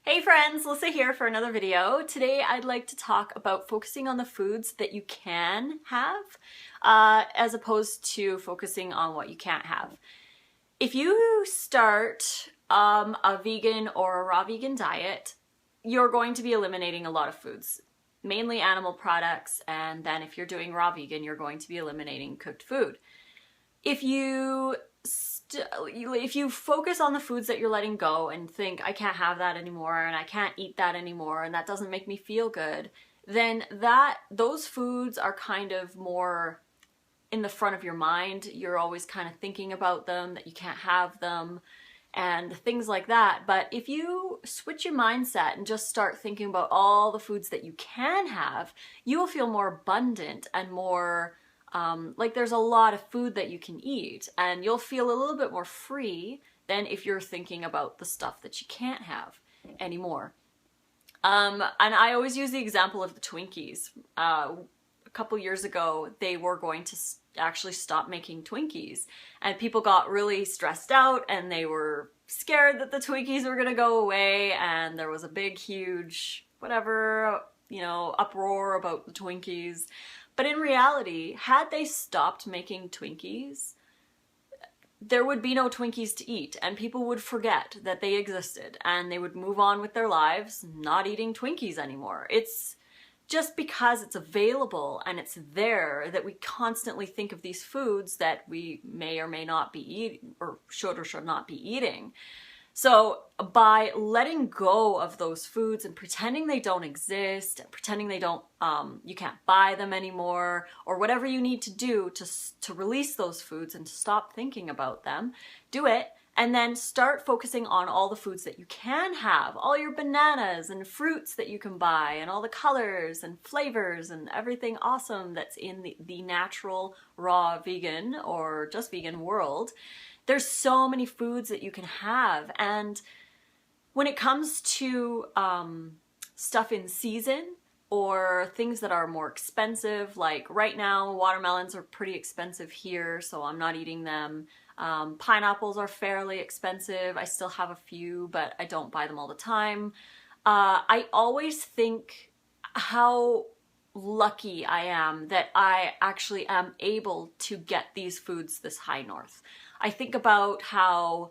Hey friends, Lissa here for another video. Today I'd like to talk about focusing on the foods that you can have as opposed to focusing on what you can't have. If you start a vegan or a raw vegan diet, you're going to be eliminating a lot of foods, mainly animal products, and then if you're doing raw vegan, you're going to be eliminating cooked food. If you focus on the foods that you're letting go and think, I can't have that anymore and I can't eat that anymore and that doesn't make me feel good, then those foods are kind of more in the front of your mind. You're always kind of thinking about them, that you can't have them and things like that. But if you switch your mindset and just start thinking about all the foods that you can have, you will feel more abundant and more like there's a lot of food that you can eat, and you'll feel a little bit more free than if you're thinking about the stuff that you can't have anymore. And I always use the example of the Twinkies. A couple years ago, they were going to actually stop making Twinkies, and people got really stressed out and they were scared that the Twinkies were gonna go away, and there was a big, huge, whatever, uproar about the Twinkies. But in reality, had they stopped making Twinkies, there would be no Twinkies to eat, and people would forget that they existed, and they would move on with their lives not eating Twinkies anymore. It's just because it's available and it's there that we constantly think of these foods that we may or may not be eating, or should not be eating. So by letting go of those foods and pretending they don't exist, pretending they don't, you can't buy them anymore, or whatever you need to do to release those foods and to stop thinking about them, do it, and then start focusing on all the foods that you can have, all your bananas and fruits that you can buy, and all the colors and flavors and everything awesome that's in the natural, raw, vegan, or just vegan world. There's so many foods that you can have, and when it comes to stuff in season or things that are more expensive, like right now watermelons are pretty expensive here, so I'm not eating them. Pineapples are fairly expensive. I still have a few, but I don't buy them all the time. I always think how lucky I am that I actually am able to get these foods this high north. I think about how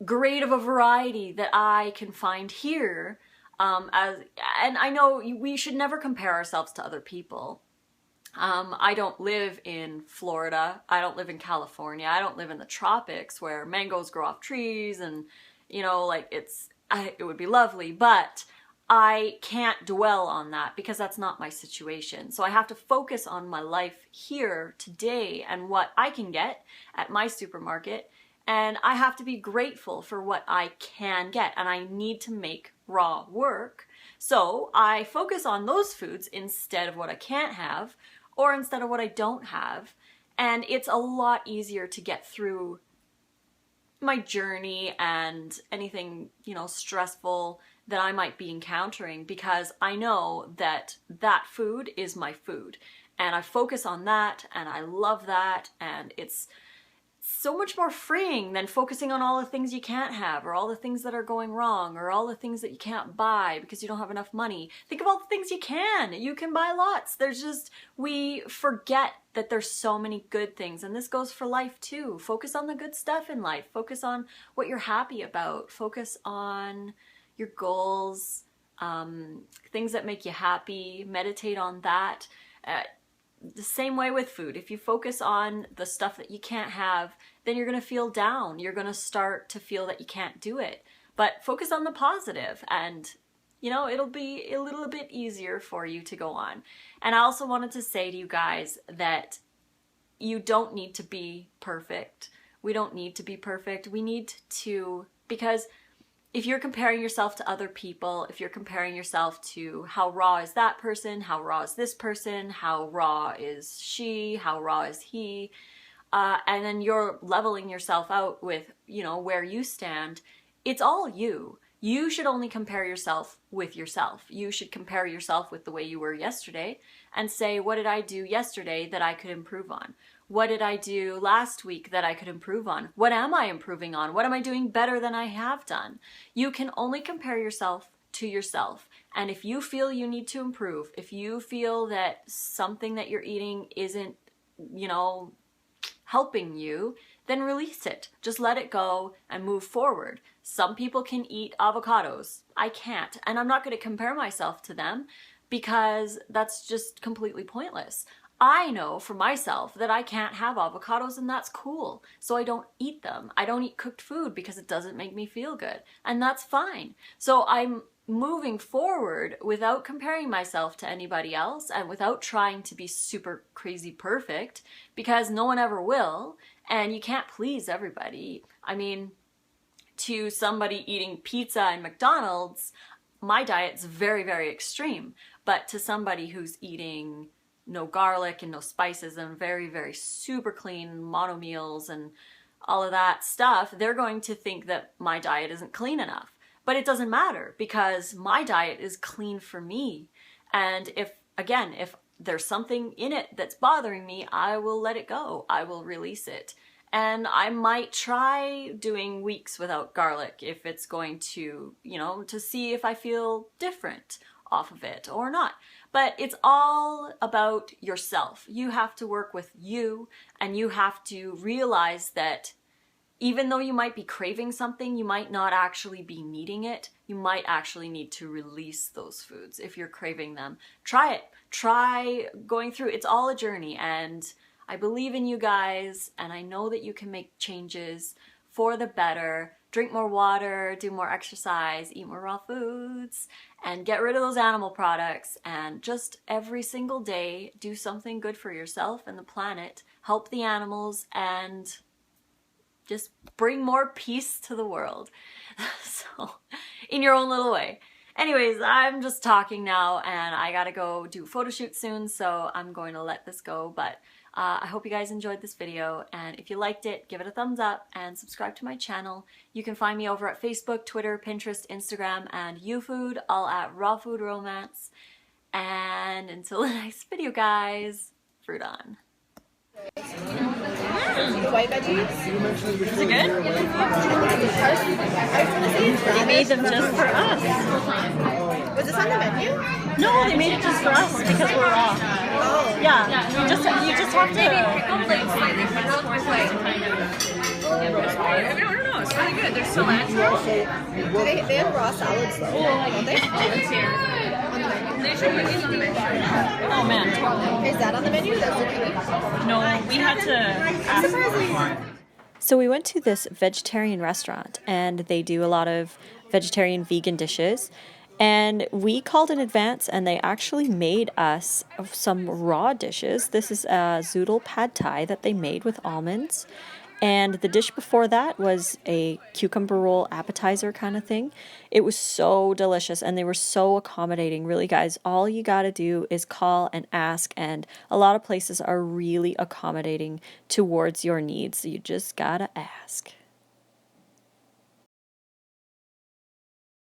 great of a variety that I can find here, and I know we should never compare ourselves to other people. I don't live in Florida, I don't live in California, I don't live in the tropics where mangoes grow off trees and, like it would be lovely, but I can't dwell on that because that's not my situation. So I have to focus on my life here today and what I can get at my supermarket, and I have to be grateful for what I can get, and I need to make raw work. So I focus on those foods instead of what I can't have or instead of what I don't have, and it's a lot easier to get through my journey and anything, stressful that I might be encountering, because I know that that food is my food and I focus on that and I love that, and it's so much more freeing than focusing on all the things you can't have, or all the things that are going wrong, or all the things that you can't buy because you don't have enough money. Think of all the things you can buy lots. We forget that there's so many good things, and this goes for life too. Focus on the good stuff in life. Focus on what you're happy about. Focus on your goals, things that make you happy. Meditate on that. The same way with food. If you focus on the stuff that you can't have, then you're going to feel down. You're going to start to feel that you can't do it. But focus on the positive, and it'll be a little bit easier for you to go on. And I also wanted to say to you guys that you don't need to be perfect. We don't need to be perfect. We need to, because if you're comparing yourself to other people, if you're comparing yourself to how raw is that person, how raw is this person, how raw is she, how raw is he, and then you're leveling yourself out with, where you stand, it's all you. You should only compare yourself with yourself. You should compare yourself with the way you were yesterday and say, what did I do yesterday that I could improve on? What did I do last week that I could improve on? What am I improving on? What am I doing better than I have done? You can only compare yourself to yourself. And if you feel you need to improve, if you feel that something that you're eating isn't, you know, helping you, then release it. Just let it go and move forward. Some people can eat avocados. I can't. And I'm not going to compare myself to them because that's just completely pointless. I know for myself that I can't have avocados, and that's cool. So I don't eat them. I don't eat cooked food because it doesn't make me feel good. And that's fine. So I'm moving forward without comparing myself to anybody else and without trying to be super crazy perfect, because no one ever will, and you can't please everybody. I mean, to somebody eating pizza and McDonald's, my diet's very, very extreme. But to somebody who's eating no garlic and no spices and very, very super clean mono meals and all of that stuff, they're going to think that my diet isn't clean enough. But it doesn't matter because my diet is clean for me. And if there's something in it that's bothering me, I will let it go. I will release it. And I might try doing weeks without garlic if it's going to, you know, to see if I feel different off of it or not. But it's all about yourself. You have to work with you, and you have to realize that even though you might be craving something, you might not actually be needing it. You might actually need to release those foods if you're craving them. Try it. Try going through. It's all a journey, and I believe in you guys, and I know that you can make changes for the better. Drink more water, do more exercise, eat more raw foods, and get rid of those animal products, and just every single day do something good for yourself and the planet. Help the animals and just bring more peace to the world. So, in your own little way. Anyways, I'm just talking now, and I gotta go do a photo shoot soon, so I'm going to let this go. But I hope you guys enjoyed this video, and if you liked it, give it a thumbs up and subscribe to my channel. You can find me over at Facebook, Twitter, Pinterest, Instagram, and YouFood, all at Raw Food Romance. And until the next video, guys, fruit on. White veggies? Is it good? They made them just for us. Was this on the menu? No, they made it just for us because we're raw. Oh. Yeah, you just have to. Maybe pickled, like slightly pickled with like. I don't know. It's really good. There's cilantro. They have raw salads though. Don't they? It's here. They should put these on the menu. Oh man. Is that on the menu? That's zucchini? No, we had to ask for it. So we went to this vegetarian restaurant, and they do a lot of vegetarian vegan dishes. And we called in advance, and they actually made us some raw dishes. This is a zoodle pad thai that they made with almonds. And the dish before that was a cucumber roll appetizer kind of thing. It was so delicious, and they were so accommodating. Really, guys, all you got to do is call and ask, and a lot of places are really accommodating towards your needs. So you just got to ask.